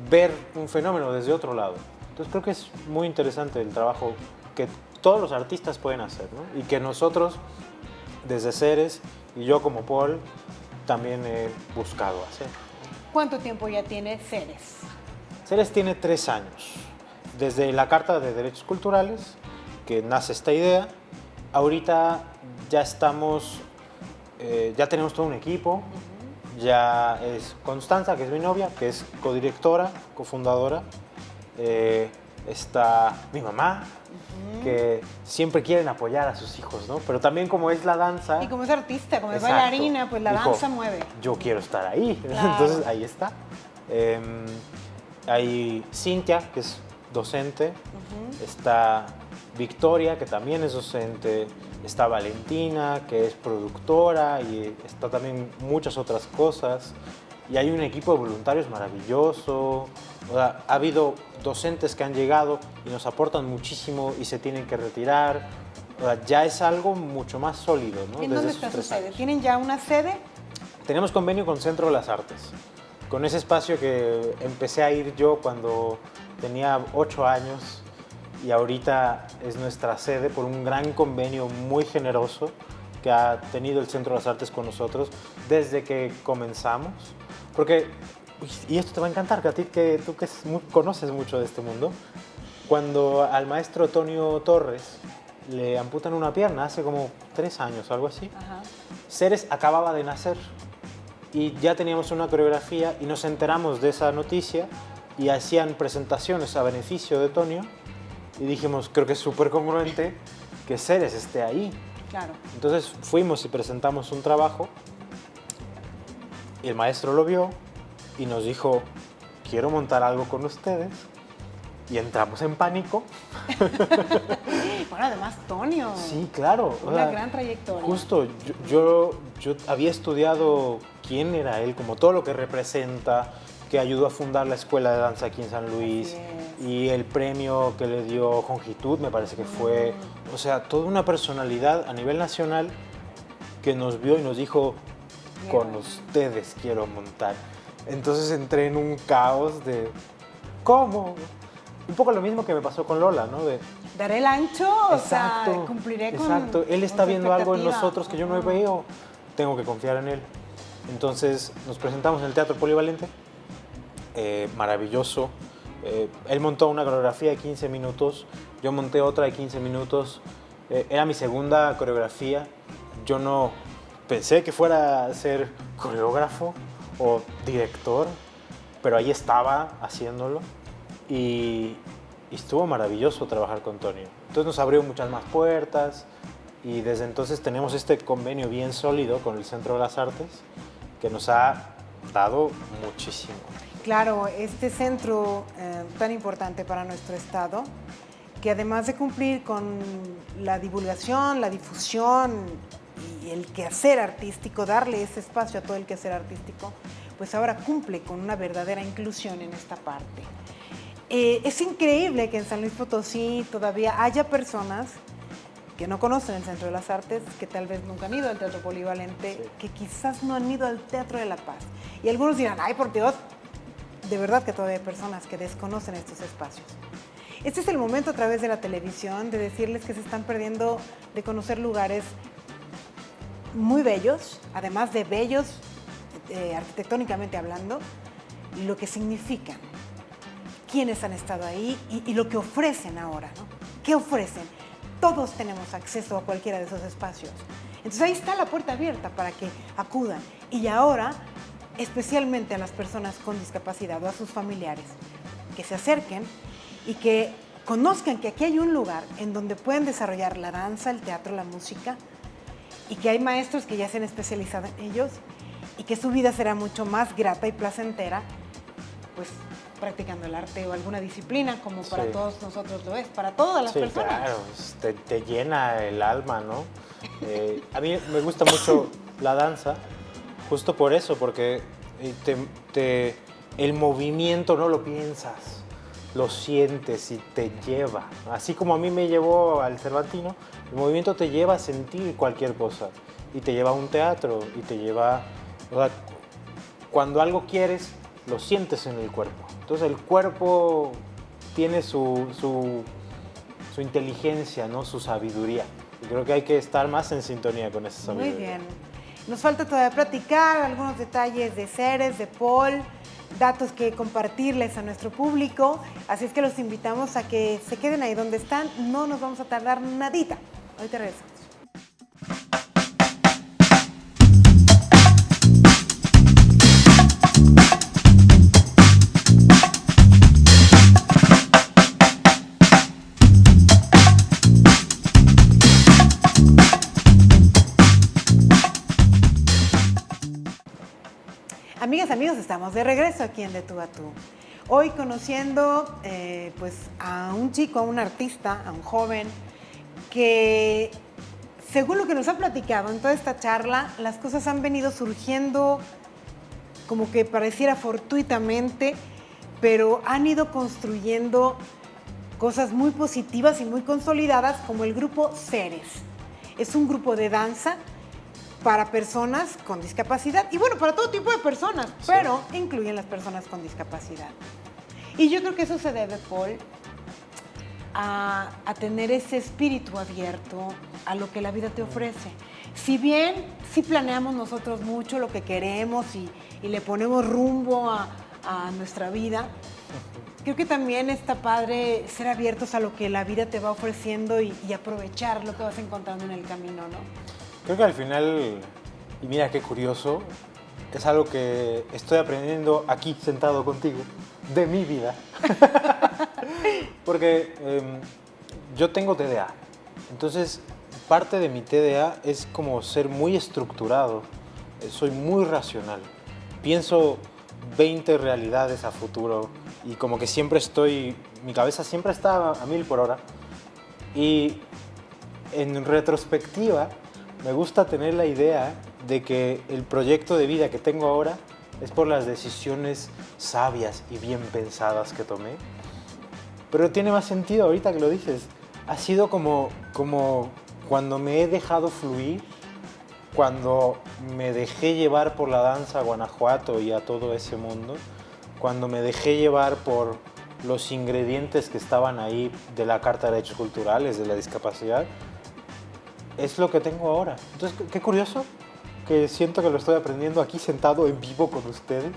ver un fenómeno desde otro lado. Entonces creo que es muy interesante el trabajo que todos los artistas pueden hacer, ¿no? Y que nosotros, desde Ceres, y yo como Paul, también he buscado hacer. ¿Cuánto tiempo ya tiene Ceres? Ceres tiene 3 años. Desde la Carta de Derechos Culturales, que nace esta idea, ahorita ya estamos, ya tenemos todo un equipo. Ya es Constanza, que es mi novia, que es codirectora, cofundadora. Está mi mamá, que siempre quieren apoyar a sus hijos, ¿no? Pero también como es la danza... Y como es artista, como es Exacto. bailarina, pues la Dijo, danza mueve. yo quiero estar ahí. Claro. Entonces ahí está. Hay Cintia, que es docente. Está Victoria, que también es docente. Está Valentina, que es productora, y está también muchas otras cosas. Y hay un equipo de voluntarios maravilloso. O sea, ha habido docentes que han llegado y nos aportan muchísimo y se tienen que retirar. O sea, ya es algo mucho más sólido, ¿no? ¿En dónde está su sede? ¿Tienen ya una sede? Tenemos convenio con Centro de las Artes, con ese espacio que empecé a ir yo cuando tenía 8 años, y ahorita es nuestra sede por un gran convenio muy generoso que ha tenido el Centro de las Artes con nosotros desde que comenzamos. Porque, y esto te va a encantar, que a ti, que tú que conoces mucho de este mundo, cuando al maestro Tonio Torres le amputan una pierna hace como 3 años, algo así, Ceres acababa de nacer y ya teníamos una coreografía y nos enteramos de esa noticia y hacían presentaciones a beneficio de Tonio y dijimos, creo que es súper congruente que Ceres esté ahí. Claro. Entonces fuimos y presentamos un trabajo y el maestro lo vio y nos dijo, quiero montar algo con ustedes, y entramos en pánico. Por bueno, además Tonio. Sí, claro. Una gran trayectoria. Justo, yo había estudiado quién era él, como todo lo que representa, que ayudó a fundar la Escuela de Danza aquí en San Luis, y el premio que le dio Jongitud, me parece que fue, o sea, toda una personalidad a nivel nacional que nos vio y nos dijo, con ustedes quiero montar. Entonces entré en un caos de, ¿cómo? Un poco lo mismo que me pasó con Lola, ¿no? Daré el ancho, exacto, o sea, cumpliré con... Exacto, él está viendo algo en nosotros que yo no Ajá. veo, tengo que confiar en él. Entonces nos presentamos en el Teatro Polivalente, maravilloso. Él montó una coreografía de 15 minutos, yo monté otra de 15 minutos. Era mi segunda coreografía. Yo no pensé que fuera a ser coreógrafo o director, pero ahí estaba haciéndolo y estuvo maravilloso trabajar con Tonio. Entonces nos abrió muchas más puertas y desde entonces tenemos este convenio bien sólido con el Centro de las Artes que nos ha dado muchísimo. Claro, este centro tan importante para nuestro estado, que además de cumplir con la divulgación, la difusión y el quehacer artístico, darle ese espacio a todo el quehacer artístico, pues ahora cumple con una verdadera inclusión en esta parte. Es increíble que en San Luis Potosí todavía haya personas que no conocen el Centro de las Artes, que tal vez nunca han ido al Teatro Polivalente, que quizás no han ido al Teatro de la Paz. Y algunos dirán, ay, por Dios, de verdad que todavía hay personas que desconocen estos espacios. Este es el momento a través de la televisión de decirles que se están perdiendo de conocer lugares muy bellos, además de bellos arquitectónicamente hablando, lo que significan, quiénes han estado ahí y lo que ofrecen ahora, ¿no? ¿Qué ofrecen? Todos tenemos acceso a cualquiera de esos espacios. Entonces ahí está la puerta abierta para que acudan. Y ahora, especialmente a las personas con discapacidad o a sus familiares, que se acerquen y que conozcan que aquí hay un lugar en donde pueden desarrollar la danza, el teatro, la música, y que hay maestros que ya se han especializado en ellos y que su vida será mucho más grata y placentera, pues practicando el arte o alguna disciplina, como para todos nosotros lo es, para todas las personas. Claro, te llena el alma, ¿no? A mí me gusta mucho la danza, justo por eso, porque el movimiento no lo piensas, lo sientes y te lleva. Así como a mí me llevó al Cervantino, el movimiento te lleva a sentir cualquier cosa y te lleva a un teatro y te lleva... O sea, cuando algo quieres, lo sientes en el cuerpo. Entonces el cuerpo tiene su inteligencia, ¿no? Su sabiduría. Y creo que hay que estar más en sintonía con esa sabiduría. Muy bien. Nos falta todavía platicar algunos detalles de Ceres, de Paul, datos que compartirles a nuestro público. Así es que los invitamos a que se queden ahí donde están. No nos vamos a tardar nadita. Ahorita regresamos. Amigas, amigos, estamos de regreso aquí en De Tú a Tú. Hoy conociendo pues a un chico, a un artista, a un joven, que según lo que nos ha platicado en toda esta charla, las cosas han venido surgiendo como que pareciera fortuitamente, pero han ido construyendo cosas muy positivas y muy consolidadas, como el grupo Ceres. Es un grupo de danza para personas con discapacidad y bueno, para todo tipo de personas, pero incluyen las personas con discapacidad. Y yo creo que eso se debe, Paul, a tener ese espíritu abierto a lo que la vida te ofrece. Si bien sí planeamos nosotros mucho lo que queremos y le ponemos rumbo a nuestra vida, creo que también está padre ser abiertos a lo que la vida te va ofreciendo y aprovechar lo que vas encontrando en el camino, ¿no? Creo que al final, y mira qué curioso, es algo que estoy aprendiendo aquí sentado contigo, de mi vida. Porque yo tengo TDA, entonces parte de mi TDA es como ser muy estructurado, soy muy racional, pienso 20 realidades a futuro y como que siempre mi cabeza siempre está a 1000 por hora y en retrospectiva, me gusta tener la idea de que el proyecto de vida que tengo ahora es por las decisiones sabias y bien pensadas que tomé. Pero tiene más sentido ahorita que lo dices. Ha sido como cuando me he dejado fluir, cuando me dejé llevar por la danza a Guanajuato y a todo ese mundo, cuando me dejé llevar por los ingredientes que estaban ahí de la Carta de Derechos Culturales, de la discapacidad, es lo que tengo ahora. Entonces, qué curioso que siento que lo estoy aprendiendo aquí sentado en vivo con ustedes.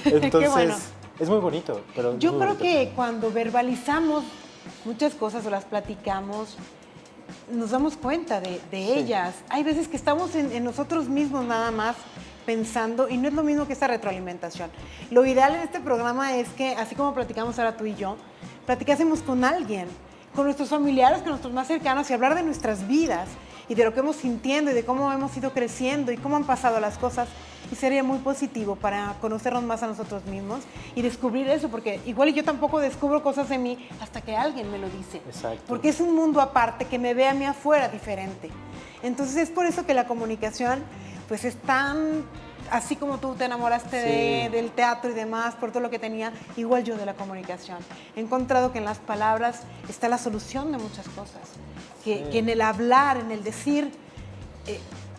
Entonces, Qué bueno. es muy bonito. Pero Yo muy creo bonito. que cuando verbalizamos muchas cosas o las platicamos, nos damos cuenta de ellas. Hay veces que estamos en nosotros mismos nada más pensando y no es lo mismo que esta retroalimentación. Lo ideal en este programa es que, así como platicamos ahora tú y yo, platicásemos con alguien, con nuestros familiares, con nuestros más cercanos y hablar de nuestras vidas y de lo que hemos sintiendo y de cómo hemos ido creciendo y cómo han pasado las cosas. Y sería muy positivo para conocernos más a nosotros mismos y descubrir eso, porque igual yo tampoco descubro cosas de mí hasta que alguien me lo dice. Exacto. Porque es un mundo aparte que me ve a mí afuera diferente. Entonces es por eso que la comunicación pues es tan, así como tú te enamoraste del teatro y demás, por todo lo que tenía, igual yo de la comunicación. He encontrado que en las palabras está la solución de muchas cosas, que en el hablar, en el decir,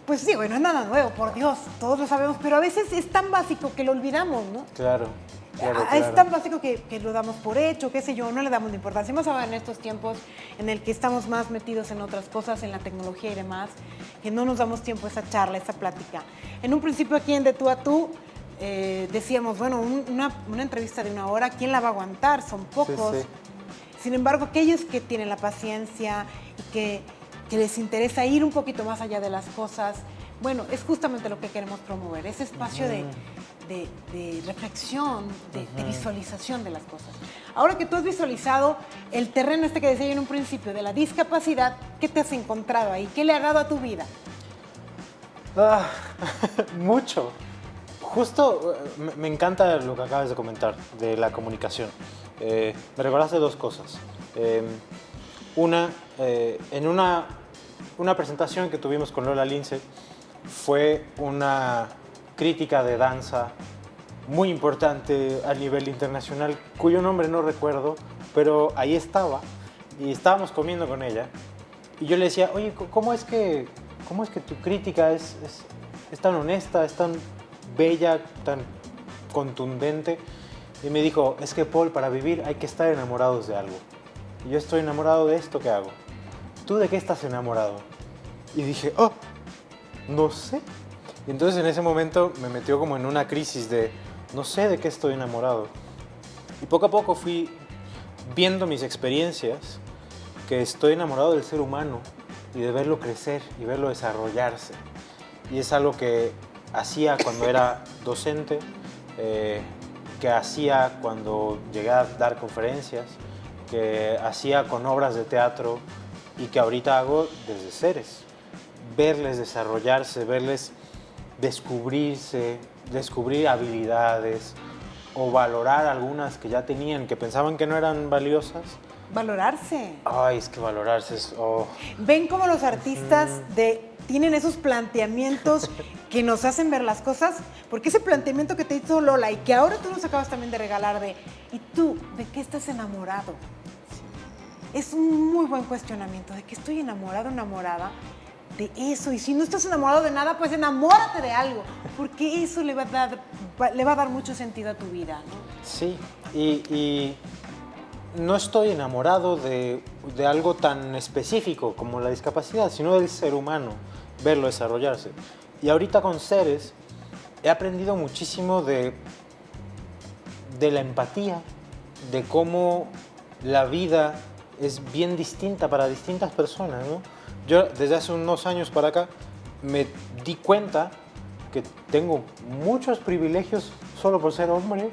pues digo, y no es nada nuevo, por Dios, todos lo sabemos, pero a veces es tan básico que lo olvidamos, ¿no? Claro. Es tan básico que lo damos por hecho, qué sé yo, no le damos la importancia. Más ahora en estos tiempos en el que estamos más metidos en otras cosas, en la tecnología y demás, que no nos damos tiempo a esa charla, a esa plática. En un principio aquí en De Tú a Tú decíamos, bueno, una entrevista de 1 hora, ¿quién la va a aguantar? Son pocos. Sí, sí. Sin embargo, aquellos que tienen la paciencia y que les interesa ir un poquito más allá de las cosas, bueno, es justamente lo que queremos promover, ese espacio de reflexión, de visualización de las cosas. Ahora que tú has visualizado el terreno este que decía yo en un principio, de la discapacidad, ¿qué te has encontrado ahí? ¿Qué le ha dado a tu vida? Mucho. Justo me encanta lo que acabas de comentar de la comunicación. Me recordaste 2 cosas. Una, en una presentación que tuvimos con Lola Lince, fue una crítica de danza muy importante a nivel internacional, cuyo nombre no recuerdo, pero ahí estaba y estábamos comiendo con ella y yo le decía, oye, ¿cómo es que tu crítica es tan honesta, es tan bella, tan contundente? Y me dijo, es que Paul, para vivir hay que estar enamorados de algo. Y yo estoy enamorado de esto que hago. ¿Tú de qué estás enamorado? Y dije, oh, no sé. Y entonces en ese momento me metió como en una crisis de no sé de qué estoy enamorado. Y poco a poco fui viendo mis experiencias, que estoy enamorado del ser humano y de verlo crecer y verlo desarrollarse. Y es algo que hacía cuando era docente, que hacía cuando llegué a dar conferencias, que hacía con obras de teatro y que ahorita hago desde Ceres. Verles desarrollarse, verles descubrirse, descubrir habilidades o valorar algunas que ya tenían, que pensaban que no eran valiosas. Valorarse. Ay, es que valorarse es... Oh. Ven cómo los artistas tienen esos planteamientos que nos hacen ver las cosas, porque ese planteamiento que te hizo Lola y que ahora tú nos acabas también de regalar ¿y tú de qué estás enamorado? Es un muy buen cuestionamiento, ¿de qué estoy enamorado, enamorada? De eso, y si no estás enamorado de nada, pues enamórate de algo, porque eso le va a dar mucho sentido a tu vida, ¿no? Sí, y no estoy enamorado de algo tan específico como la discapacidad, sino del ser humano, verlo desarrollarse. Y ahorita con Ceres he aprendido muchísimo de la empatía, de cómo la vida es bien distinta para distintas personas, ¿no? Yo desde hace unos años para acá me di cuenta que tengo muchos privilegios solo por ser hombre,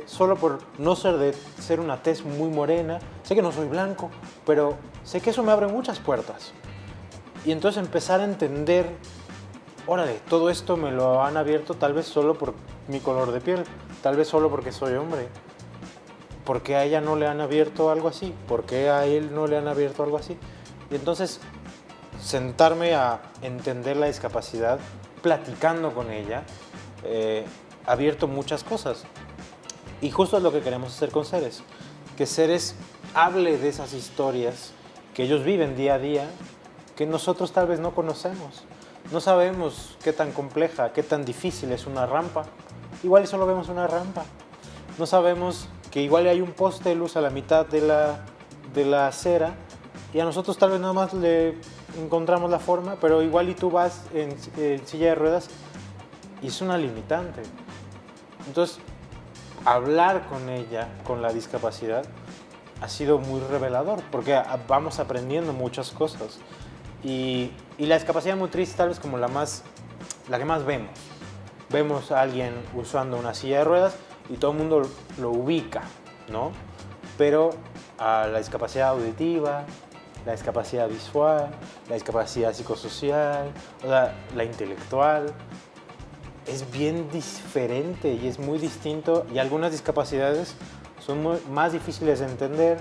solo por no ser una tez muy morena. Sé que no soy blanco, pero sé que eso me abre muchas puertas. Y entonces empezar a entender, órale, todo esto me lo han abierto tal vez solo por mi color de piel, tal vez solo porque soy hombre. ¿Por qué a ella no le han abierto algo así? ¿Por qué a él no le han abierto algo así? Y entonces sentarme a entender la discapacidad, platicando con ella, ha abierto muchas cosas. Y justo es lo que queremos hacer con Ceres, que Ceres hable de esas historias que ellos viven día a día, que nosotros tal vez no conocemos. No sabemos qué tan compleja, qué tan difícil es una rampa. Igual solo vemos una rampa. No sabemos que igual hay un poste de luz a la mitad de la acera y a nosotros tal vez nada más le encontramos la forma, pero igual y tú vas en silla de ruedas y es una limitante. Entonces, hablar con ella, con la discapacidad, ha sido muy revelador porque vamos aprendiendo muchas cosas. Y la discapacidad motriz tal vez como la que más vemos. Vemos a alguien usando una silla de ruedas y todo el mundo lo ubica, ¿no? Pero a la discapacidad auditiva, la discapacidad visual, la discapacidad psicosocial, o sea, la intelectual, es bien diferente y es muy distinto, y algunas discapacidades son más difíciles de entender,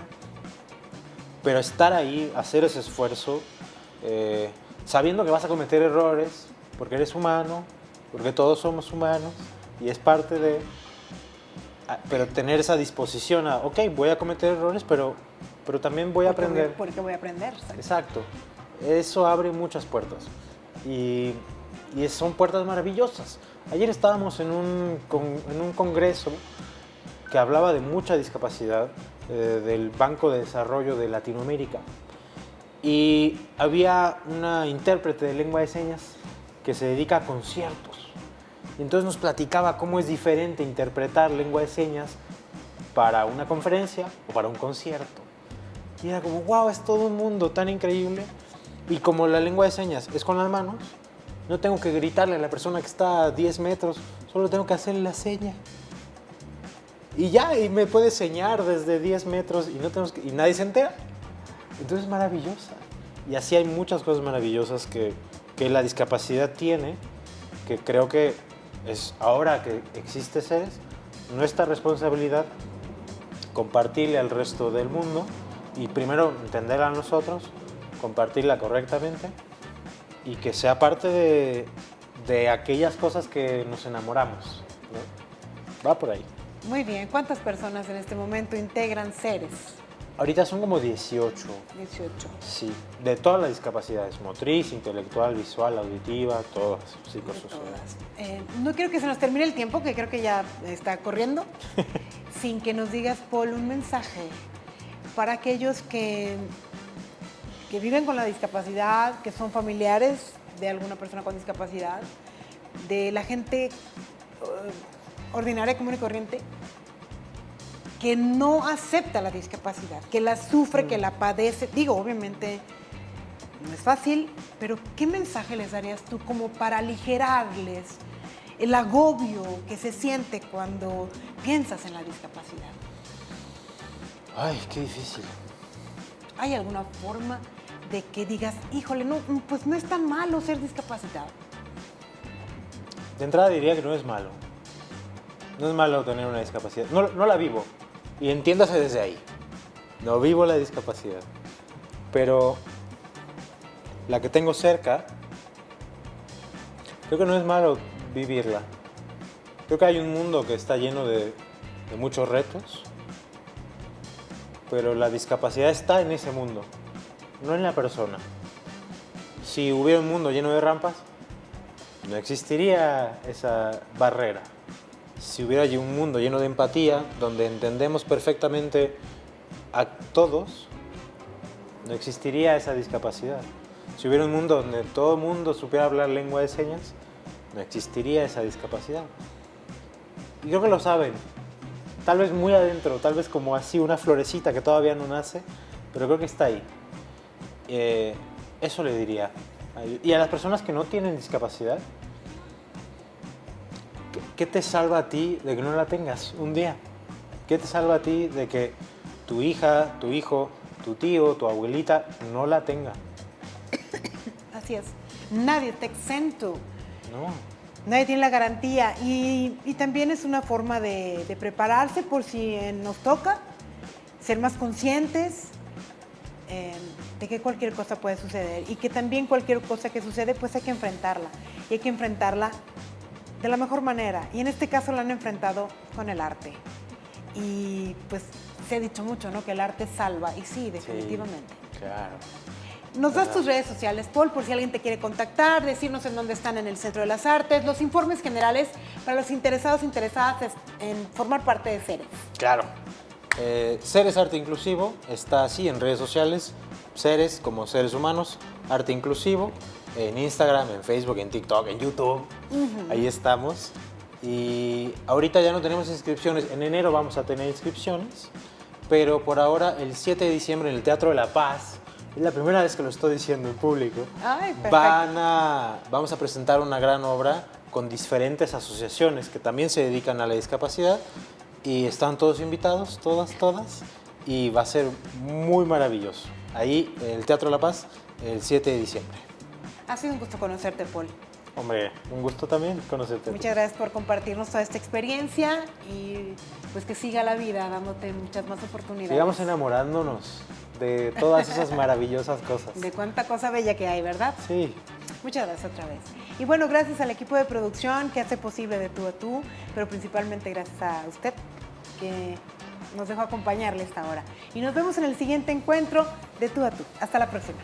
pero estar ahí, hacer ese esfuerzo, sabiendo que vas a cometer errores, porque eres humano, porque todos somos humanos, y es parte de... Pero tener esa disposición a, ok, voy a cometer errores, pero también voy a aprender. Porque voy a aprender. Exacto. Eso abre muchas puertas. Y son puertas maravillosas. Ayer estábamos en un congreso que hablaba de mucha discapacidad del Banco de Desarrollo de Latinoamérica. Y había una intérprete de lengua de señas que se dedica a conciertos. Y entonces nos platicaba cómo es diferente interpretar lengua de señas para una conferencia o para un concierto. Y era como, wow, es todo un mundo tan increíble. Y como la lengua de señas es con las manos, no tengo que gritarle a la persona que está a 10 metros, solo tengo que hacerle la seña. Y ya, y me puede señar desde 10 metros y nadie se entera. Entonces es maravillosa. Y así hay muchas cosas maravillosas que la discapacidad tiene, que creo que es ahora que existe Ceres, nuestra responsabilidad compartirle al resto del mundo y primero entenderla a nosotros, compartirla correctamente y que sea parte de aquellas cosas que nos enamoramos, ¿no? Va por ahí. Muy bien. ¿Cuántas personas en este momento integran Ceres? Ahorita son como 18. 18. Sí, de todas las discapacidades, motriz, intelectual, visual, auditiva, todas, psicosocial. No quiero que se nos termine el tiempo, que creo que ya está corriendo, sin que nos digas, Paul, un mensaje para aquellos que viven con la discapacidad, que son familiares de alguna persona con discapacidad, de la gente ordinaria, común y corriente, que no acepta la discapacidad, que la sufre, que la padece. Digo, obviamente no es fácil, pero ¿qué mensaje les darías tú como para aligerarles el agobio que se siente cuando piensas en la discapacidad? Ay, qué difícil. ¿Hay alguna forma de que digas, híjole, no, pues no es tan malo ser discapacitado? De entrada diría que no es malo. No es malo tener una discapacidad. No la vivo. Y entiéndase desde ahí. No vivo la discapacidad. Pero la que tengo cerca, creo que no es malo vivirla. Creo que hay un mundo que está lleno de muchos retos. Pero la discapacidad está en ese mundo, no en la persona. Si hubiera un mundo lleno de rampas, no existiría esa barrera. Si hubiera un mundo lleno de empatía, donde entendemos perfectamente a todos, no existiría esa discapacidad. Si hubiera un mundo donde todo el mundo supiera hablar lengua de señas, no existiría esa discapacidad. Y creo que lo saben. Tal vez muy adentro, tal vez como así una florecita que todavía no nace, pero creo que está ahí. Eso le diría. Y a las personas que no tienen discapacidad, ¿qué te salva a ti de que no la tengas un día? ¿Qué te salva a ti de que tu hija, tu hijo, tu tío, tu abuelita no la tenga? Así es. Nadie está exento. No. Nadie tiene la garantía y también es una forma de prepararse por si nos toca, ser más conscientes, de que cualquier cosa puede suceder y que también cualquier cosa que sucede pues hay que enfrentarla y hay que enfrentarla de la mejor manera. Y en este caso la han enfrentado con el arte. Y pues se ha dicho mucho, ¿no? Que el arte salva. Y sí, definitivamente. Sí, claro. Nos das tus redes sociales, Paul, por si alguien te quiere contactar, decirnos en dónde están en el Centro de las Artes, los informes generales para los interesados, interesadas en formar parte de Ceres. Claro. Ceres Arte Inclusivo está así en redes sociales. Ceres como seres humanos, Arte Inclusivo, en Instagram, en Facebook, en TikTok, en YouTube. Ahí estamos. Y ahorita ya no tenemos inscripciones. En enero vamos a tener inscripciones. Pero por ahora, el 7 de diciembre en el Teatro de la Paz, es la primera vez que lo estoy diciendo en público, Ay, perfecto. vamos a presentar una gran obra con diferentes asociaciones que también se dedican a la discapacidad. Y están todos invitados, todas. Y va a ser muy maravilloso. Ahí, en el Teatro de la Paz, el 7 de diciembre. Ha sido un gusto conocerte, Paul. Hombre, un gusto también conocerte. Muchas gracias por compartirnos toda esta experiencia y pues que siga la vida dándote muchas más oportunidades. Sigamos enamorándonos de todas esas maravillosas cosas. De cuánta cosa bella que hay, ¿verdad? Sí. Muchas gracias otra vez. Y bueno, gracias al equipo de producción que hace posible De Tú a Tú, pero principalmente gracias a usted que nos dejó acompañarle esta hora. Y nos vemos en el siguiente encuentro De Tú a Tú. Hasta la próxima.